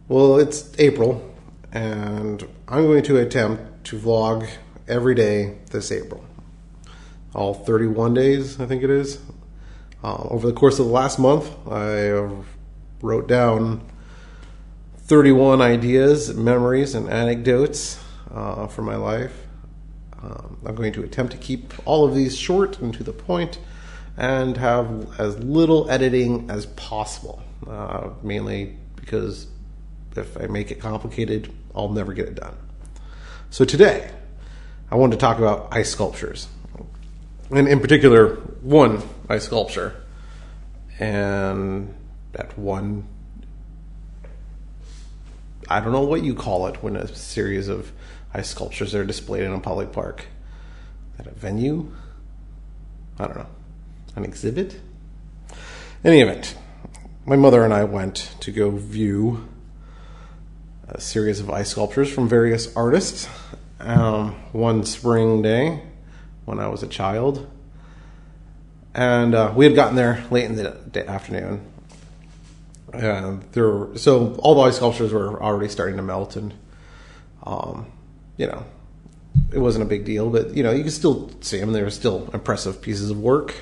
Well, it's April, and I'm going to attempt to vlog every day this April. All 31 days, I think it is. Over the course of the last month, I wrote down 31 ideas, memories, and anecdotes for my life. I'm going to attempt to keep all of these short and to the point and have as little editing as possible, mainly because if I make it complicated, I'll never get it done. So today, I wanted to talk about ice sculptures, and in particular, one ice sculpture. And that one, I don't know what you call it when a series of ice sculptures are displayed in a public park. At a venue? I don't know. An exhibit? In any event, my mother and I went to go view a series of ice sculptures from various artists one spring day when I was a child. And we had gotten there late in the afternoon. So all the ice sculptures were already starting to melt, and it wasn't a big deal, but you could still see them. They were still impressive pieces of work.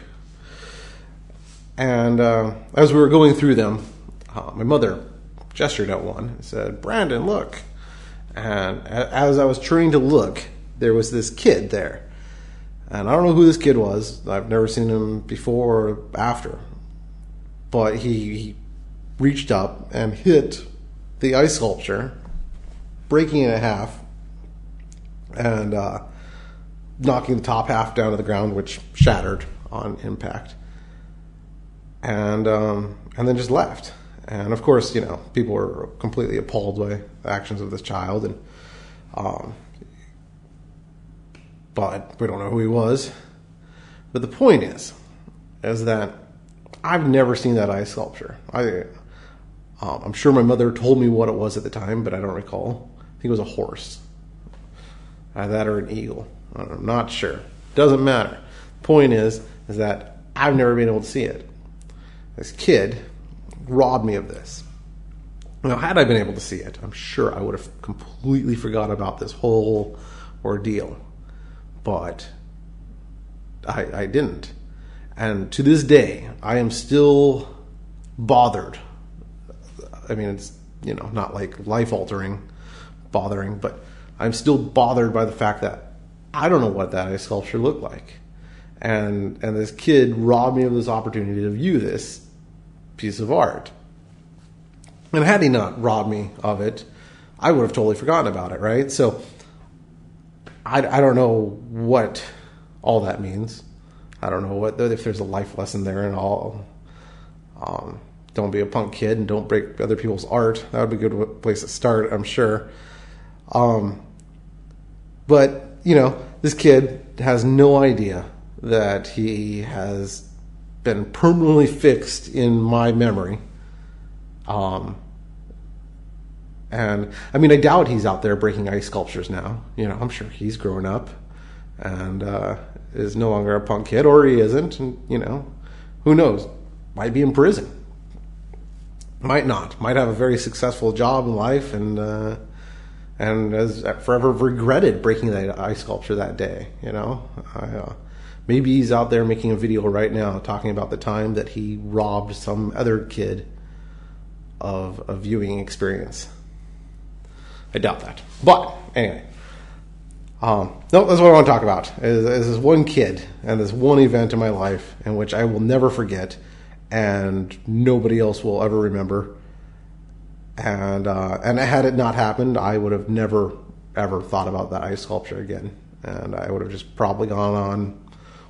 And as we were going through them, my mother gestured at one and said, "Brandon, look." And as I was trying to look, there was this kid there. And I don't know who this kid was. I've never seen him before or after. But he reached up and hit the ice sculpture, breaking it in half and knocking the top half down to the ground, which shattered on impact. And then just left. And of course, people were completely appalled by the actions of this child, and but we don't know who he was. But the point is that I've never seen that ice sculpture. I'm sure my mother told me what it was at the time, but I don't recall. I think it was a horse. That or an eagle. I'm not sure. Doesn't matter. Point is that I've never been able to see it. This kid robbed me of this. Now, had I been able to see it, I'm sure I would have completely forgot about this whole ordeal. But I didn't. And to this day, I am still bothered. I mean, it's, not like life-altering bothering, but I'm still bothered by the fact that I don't know what that ice sculpture looked like. And this kid robbed me of this opportunity to view this piece of art. And had he not robbed me of it, I would have totally forgotten about it, right? So I don't know what all that means. I don't know if there's a life lesson there at all. Don't be a punk kid and don't break other people's art. That would be a good place to start, I'm sure. But, this kid has no idea that he has been permanently fixed in my memory. And I mean, I doubt he's out there breaking ice sculptures now. I'm sure he's grown up and is no longer a punk kid, or he isn't. And, who knows? Might be in prison. Might not. Might have a very successful job in life, and has forever regretted breaking that ice sculpture that day. Maybe he's out there making a video right now talking about the time that he robbed some other kid of a viewing experience. I doubt that. But anyway, no, that's what I want to talk about. Is this one kid and this one event in my life in which I will never forget, and nobody else will ever remember. And had it not happened, I would have never ever thought about that ice sculpture again, and I would have just probably gone on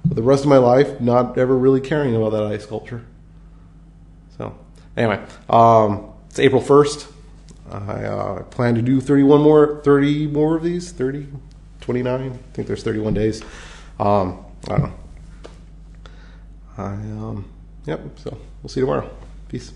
with the rest of my life not ever really caring about that ice sculpture. So anyway, it's April 1st. I plan to do 30 more of these, 29. I think there's 31 days. I don't know. Yep, so we'll see you tomorrow. Peace.